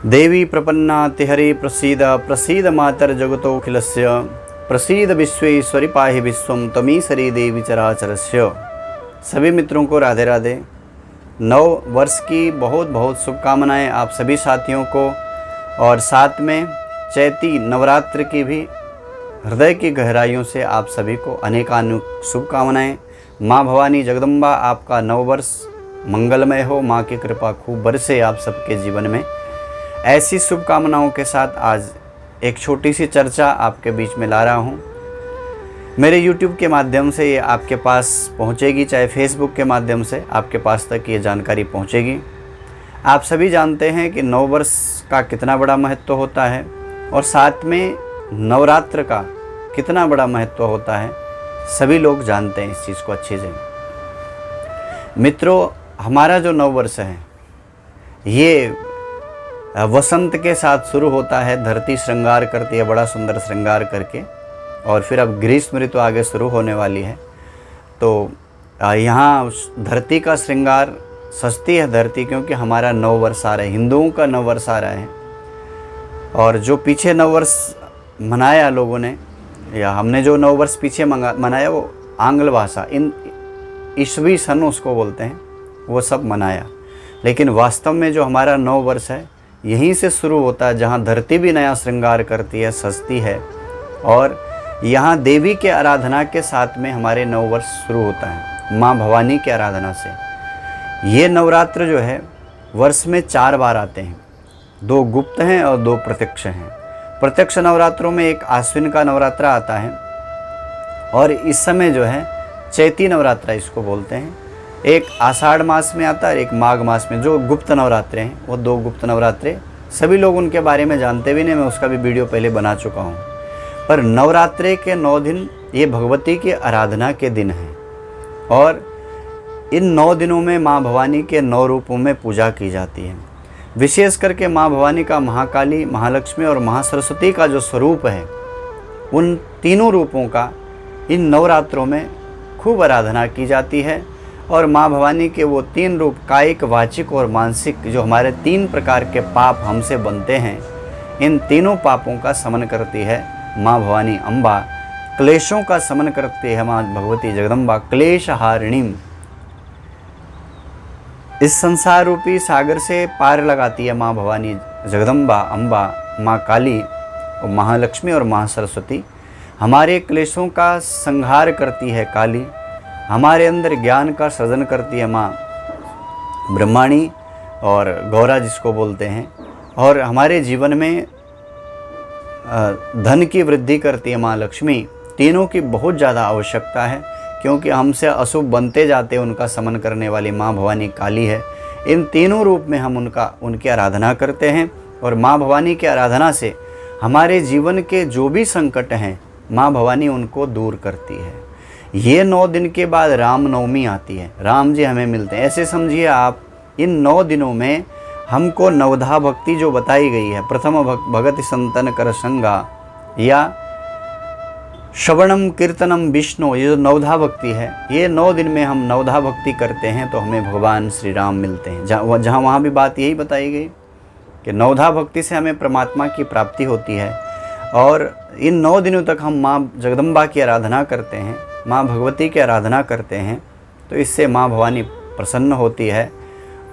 देवी प्रपन्ना तिहरे प्रसीद प्रसीद मातर जगतोऽखिलस्य प्रसीद विश्वेश्वरी पाहि विश्वम तमीसरी देवी चराचरस्य। सभी मित्रों को राधे राधे। नव वर्ष की बहुत बहुत शुभकामनाएं आप सभी साथियों को, और साथ में चैती नवरात्र की भी हृदय की गहराइयों से आप सभी को अनेकानेक शुभकामनाएं। माँ भवानी जगदम्बा आपका नव वर्ष मंगलमय हो, माँ की कृपा खूब बरसे आप सबके जीवन में। ऐसी शुभकामनाओं के साथ आज एक छोटी सी चर्चा आपके बीच में ला रहा हूँ। मेरे YouTube के माध्यम से ये आपके पास पहुँचेगी, चाहे Facebook के माध्यम से आपके पास तक ये जानकारी पहुँचेगी। आप सभी जानते हैं कि नव वर्ष का कितना बड़ा महत्व होता है और साथ में नवरात्र का कितना बड़ा महत्व होता है। सभी लोग जानते हैं इस चीज़ को अच्छे से। मित्रों, हमारा जो नव वर्ष है ये वसंत के साथ शुरू होता है। धरती श्रृंगार करती है, बड़ा सुंदर श्रृंगार करके, और फिर अब ग्रीष्म ऋतु आगे शुरू होने वाली है। तो यहाँ धरती का श्रृंगार सजती है धरती, क्योंकि हमारा नव वर्ष आ रहा है, हिंदुओं का नव वर्ष आ रहा है। और जो पीछे नव वर्ष मनाया लोगों ने, या हमने जो नव वर्ष पीछे मनाया वो आंग्ल भाषा, इन ईस्वी सन उसको बोलते हैं, वो सब मनाया। लेकिन वास्तव में जो हमारा नव वर्ष है यहीं से शुरू होता है, जहाँ धरती भी नया श्रृंगार करती है, सजती है, और यहाँ देवी के आराधना के साथ में हमारे नव वर्ष शुरू होता है, माँ भवानी के आराधना से। ये नवरात्र जो है वर्ष में 4 बार आते हैं, 2 गुप्त हैं और 2 प्रत्यक्ष हैं। प्रत्यक्ष नवरात्रों में एक आश्विन का नवरात्र आता है, और इस समय जो है चैती नवरात्रा इसको बोलते हैं। एक आषाढ़ मास में आता है, एक माघ मास में। जो गुप्त नवरात्रे हैं वो 2 गुप्त नवरात्रे, सभी लोग उनके बारे में जानते भी नहीं, मैं उसका भी वीडियो पहले बना चुका हूँ। पर नवरात्रे के 9 दिन ये भगवती की आराधना के दिन हैं, और इन 9 दिनों में माँ भवानी के 9 रूपों में पूजा की जाती है। विशेष करके माँ भवानी का महाकाली, महालक्ष्मी और महासरस्वती का जो स्वरूप है, उन तीनों रूपों का इन नवरात्रों में खूब आराधना की जाती है। और माँ भवानी के वो 3 रूप, कायिक, वाचिक और मानसिक, जो हमारे 3 प्रकार के पाप हमसे बनते हैं, इन तीनों पापों का शमन करती है माँ भवानी अम्बा। क्लेशों का शमन करती है माँ भगवती जगदम्बा, क्लेश हारिणीम। इस संसार रूपी सागर से पार लगाती है माँ भवानी जगदम्बा अम्बा, माँ काली और महालक्ष्मी और महासरस्वती। हमारे क्लेशों का संहार करती है काली, हमारे अंदर ज्ञान का सृजन करती है माँ ब्रह्माणी और गौरा जिसको बोलते हैं, और हमारे जीवन में धन की वृद्धि करती है माँ लक्ष्मी। तीनों की बहुत ज़्यादा आवश्यकता है, क्योंकि हमसे अशुभ बनते जाते हैं, उनका शमन करने वाली माँ भवानी काली है। इन तीनों रूप में हम उनकी आराधना करते हैं, और माँ भवानी की आराधना से हमारे जीवन के जो भी संकट हैं माँ भवानी उनको दूर करती है। ये 9 दिन के बाद रामनवमी आती है, राम जी हमें मिलते हैं। ऐसे समझिए आप, इन 9 दिनों में हमको नवधा भक्ति जो बताई गई है, प्रथम भगति संतन कर संगा, या श्रवणम कीर्तनम विष्णु, ये जो नवधा भक्ति है, ये 9 दिन में हम नवधा भक्ति करते हैं तो हमें भगवान श्री राम मिलते हैं। जहाँ वहाँ भी बात यही बताई गई कि नवधा भक्ति से हमें परमात्मा की प्राप्ति होती है। और इन 9 दिनों तक हम माँ जगदम्बा की आराधना करते हैं, माँ भगवती की आराधना करते हैं, तो इससे माँ भवानी प्रसन्न होती है।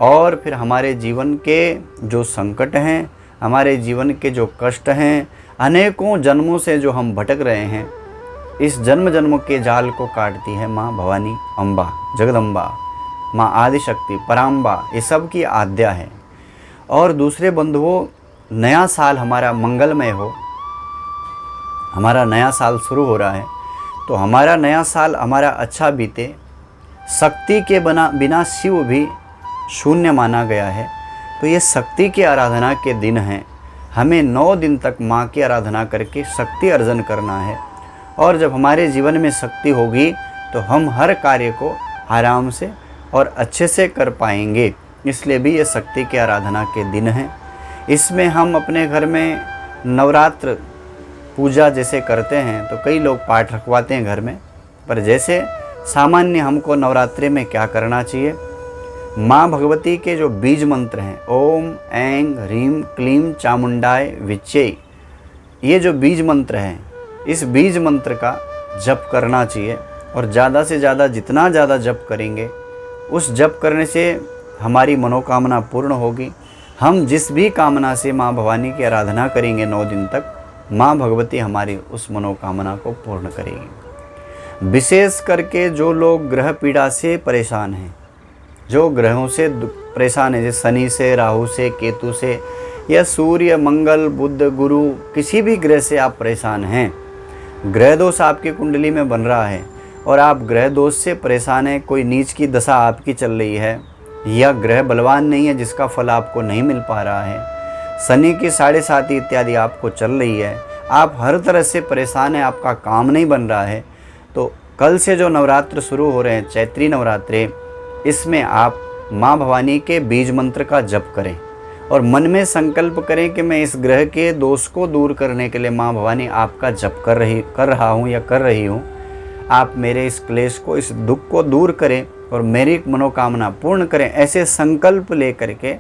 और फिर हमारे जीवन के जो संकट हैं, हमारे जीवन के जो कष्ट हैं, अनेकों जन्मों से जो हम भटक रहे हैं, इस जन्म जन्म के जाल को काटती है माँ भवानी अम्बा जगदम्बा, माँ आदिशक्ति पराम्बा, ये सब की आद्या है। और दूसरे बंधुओं, नया साल हमारा मंगलमय हो, हमारा नया साल शुरू हो रहा है, तो हमारा नया साल हमारा अच्छा बीते। शक्ति के बिना शिव भी शून्य माना गया है, तो ये शक्ति की आराधना के दिन हैं। हमें 9 दिन तक माँ की आराधना करके शक्ति अर्जन करना है, और जब हमारे जीवन में शक्ति होगी तो हम हर कार्य को आराम से और अच्छे से कर पाएंगे। इसलिए भी ये शक्ति की आराधना के दिन हैं। इसमें हम अपने घर में नवरात्र पूजा जैसे करते हैं, तो कई लोग पाठ रखवाते हैं घर में, पर जैसे सामान्य हमको नवरात्रि में क्या करना चाहिए, माँ भगवती के जो बीज मंत्र हैं, ओम ऐं ह्रीं क्लीं चामुंडाय विच्चे, ये जो बीज मंत्र हैं, इस बीज मंत्र का जप करना चाहिए। और ज़्यादा से ज़्यादा जितना ज़्यादा जप करेंगे, उस जप करने से हमारी मनोकामना पूर्ण होगी। हम जिस भी कामना से माँ भवानी की आराधना करेंगे 9 दिन तक, माँ भगवती हमारी उस मनोकामना को पूर्ण करेगी। विशेष करके जो लोग ग्रह पीड़ा से परेशान हैं, जो ग्रहों से परेशान है, जैसे शनि से, राहु से, केतु से, या सूर्य, मंगल, बुध, गुरु, किसी भी ग्रह से आप परेशान हैं, ग्रह दोष आपकी कुंडली में बन रहा है और आप ग्रह दोष से परेशान हैं, कोई नीच की दशा आपकी चल रही है, या ग्रह बलवान नहीं है जिसका फल आपको नहीं मिल पा रहा है, शनि की 7.5 इत्यादि आपको चल रही है, आप हर तरह से परेशान हैं, आपका काम नहीं बन रहा है, तो कल से जो नवरात्र शुरू हो रहे हैं, चैत्री नवरात्रे, इसमें आप माँ भवानी के बीज मंत्र का जप करें और मन में संकल्प करें कि मैं इस ग्रह के दोष को दूर करने के लिए माँ भवानी आपका जप कर रहा हूँ या कर रही हूँ। आप मेरे इस क्लेश को, इस दुख को दूर करें और मेरी मनोकामना पूर्ण करें। ऐसे संकल्प ले करके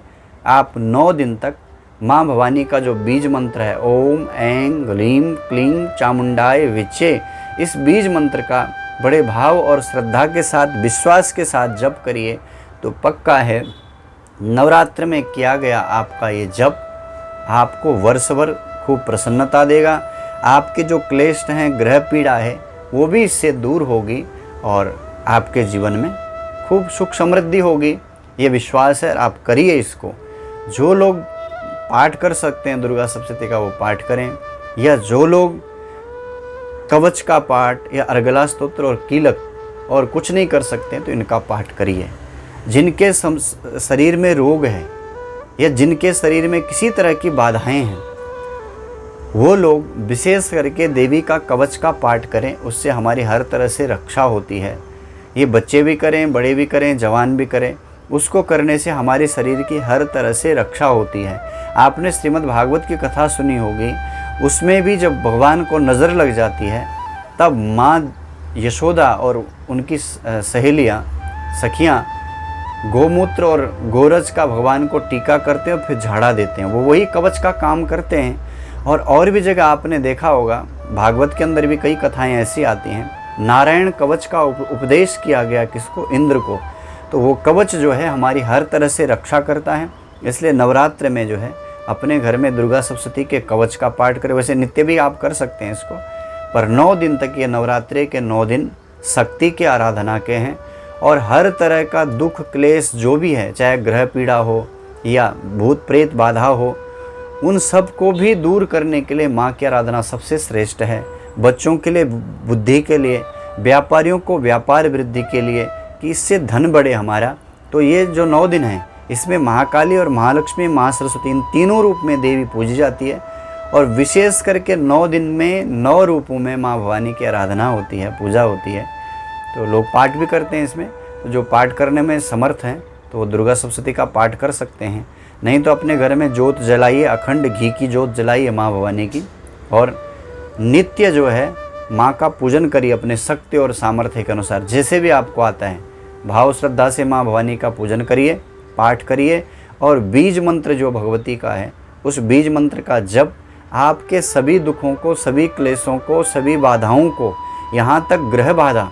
आप 9 दिन तक माँ भवानी का जो बीज मंत्र है, ओम ऐं ह्रीं क्लीं चामुंडाय विच्चे, इस बीज मंत्र का बड़े भाव और श्रद्धा के साथ, विश्वास के साथ जप करिए तो पक्का है नवरात्र में किया गया आपका ये जप आपको वर्ष भर खूब प्रसन्नता देगा। आपके जो क्लेश हैं, ग्रह पीड़ा है, वो भी इससे दूर होगी और आपके जीवन में खूब सुख समृद्धि होगी। ये विश्वास है, आप करिए इसको। जो लोग पाठ कर सकते हैं दुर्गा सप्तशती का, वो पाठ करें, या जो लोग कवच का पाठ या अर्गला स्तोत्र और कीलक और कुछ नहीं कर सकते तो इनका पाठ करिए। जिनके शरीर में रोग है या जिनके शरीर में किसी तरह की बाधाएं हैं, वो लोग विशेष करके देवी का कवच का पाठ करें, उससे हमारी हर तरह से रक्षा होती है। ये बच्चे भी करें, बड़े भी करें, जवान भी करें, उसको करने से हमारे शरीर की हर तरह से रक्षा होती है। आपने श्रीमद् भागवत की कथा सुनी होगी, उसमें भी जब भगवान को नज़र लग जाती है तब माँ यशोदा और उनकी सहेलियाँ, सखियाँ गोमूत्र और गोरज का भगवान को टीका करते हैं और फिर झाड़ा देते हैं। वो वही कवच का काम करते हैं। और भी जगह आपने देखा होगा, भागवत के अंदर भी कई कथाएं ऐसी आती हैं, नारायण कवच का उपदेश किया गया किसको? इंद्र को। तो वो कवच जो है हमारी हर तरह से रक्षा करता है। इसलिए नवरात्र में जो है अपने घर में दुर्गा सप्तशती के कवच का पाठ करें। वैसे नित्य भी आप कर सकते हैं इसको, पर 9 दिन तक ये नवरात्रे के 9 दिन शक्ति के आराधना के हैं। और हर तरह का दुख क्लेश जो भी है, चाहे ग्रह पीड़ा हो या भूत प्रेत बाधा हो, उन सब को भी दूर करने के लिए माँ की आराधना सबसे श्रेष्ठ है। बच्चों के लिए बुद्धि के लिए, व्यापारियों को व्यापार वृद्धि के लिए, कि इससे धन बढ़े हमारा। तो ये जो 9 दिन हैं, इसमें महाकाली और महालक्ष्मी, माँ सरस्वती, इन तीनों रूप में देवी पूजी जाती है। और विशेष करके 9 दिन में 9 रूपों में माँ भवानी की आराधना होती है, पूजा होती है। तो लोग पाठ भी करते हैं इसमें। तो जो पाठ करने में समर्थ हैं तो वो दुर्गा सप्तशती का पाठ कर सकते हैं। नहीं तो अपने घर में जोत जलाइए, अखंड घी की जोत जलाइए माँ भवानी की, और नित्य जो है माँ का पूजन करिए अपने शक्ति और सामर्थ्य के अनुसार, जैसे भी आपको आता है। भाव श्रद्धा से माँ भवानी का पूजन करिए, पाठ करिए। और बीज मंत्र जो भगवती का है, उस बीज मंत्र का जप आपके सभी दुखों को, सभी क्लेशों को, सभी बाधाओं को, यहाँ तक ग्रह बाधा,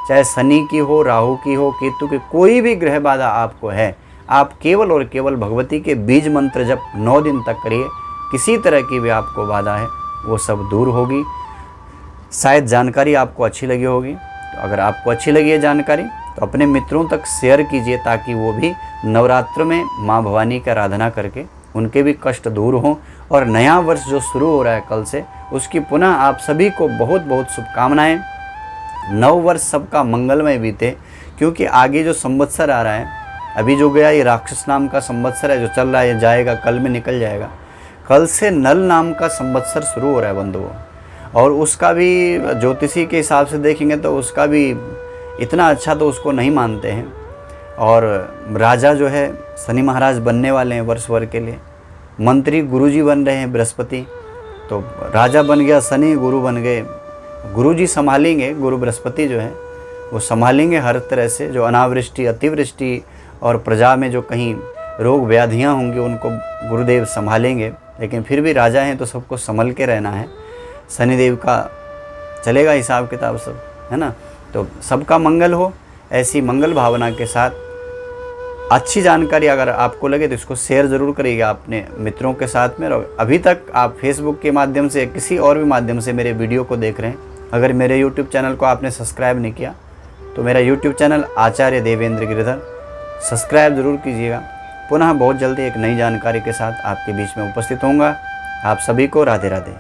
चाहे शनि की हो, राहु की हो, केतु की, कोई भी ग्रह बाधा आपको है, आप केवल और केवल भगवती के बीज मंत्र जप 9 दिन तक करिए। किसी तरह की भी आपको बाधा है वो सब दूर होगी। शायद जानकारी आपको अच्छी लगी होगी। तो अगर आपको अच्छी लगी है जानकारी तो अपने मित्रों तक शेयर कीजिए, ताकि वो भी नवरात्र में माँ भवानी की आराधना करके उनके भी कष्ट दूर हों। और नया वर्ष जो शुरू हो रहा है कल से, उसकी पुनः आप सभी को बहुत बहुत शुभकामनाएं। नव वर्ष सबका मंगलमय बीते, क्योंकि आगे जो संवत्सर आ रहा है, अभी जो गया ये राक्षस नाम का संवत्सर है जो चल रहा है, जाएगा, कल में निकल जाएगा। कल से नल नाम का संवत्सर शुरू हो रहा है बंधुओं, और उसका भी ज्योतिषी के हिसाब से देखेंगे तो उसका भी इतना अच्छा तो उसको नहीं मानते हैं। और राजा जो है शनि महाराज बनने वाले हैं वर्ष भर के लिए, मंत्री गुरुजी बन रहे हैं बृहस्पति। तो राजा बन गया शनि, गुरु बन गए गुरुजी, संभालेंगे। गुरु बृहस्पति जो है वो संभालेंगे हर तरह से, जो अनावृष्टि, अतिवृष्टि और प्रजा में जो कहीं रोग व्याधियाँ होंगी उनको गुरुदेव संभालेंगे, लेकिन फिर भी राजा हैं तो सबको संभल के रहना है। शनिदेव का चलेगा हिसाब किताब सब, है ना। तो सबका मंगल हो, ऐसी मंगल भावना के साथ अच्छी जानकारी अगर आपको लगे तो इसको शेयर ज़रूर करिएगा अपने मित्रों के साथ में। और अभी तक आप फेसबुक के माध्यम से किसी और भी माध्यम से मेरे वीडियो को देख रहे हैं, अगर मेरे यूट्यूब चैनल को आपने सब्सक्राइब नहीं किया तो मेरा यूट्यूब चैनल आचार्य देवेंद्र गिरधर सब्सक्राइब ज़रूर कीजिएगा। पुनः बहुत जल्दी एक नई जानकारी के साथ आपके बीच में उपस्थित होऊंगा। आप सभी को राधे राधे।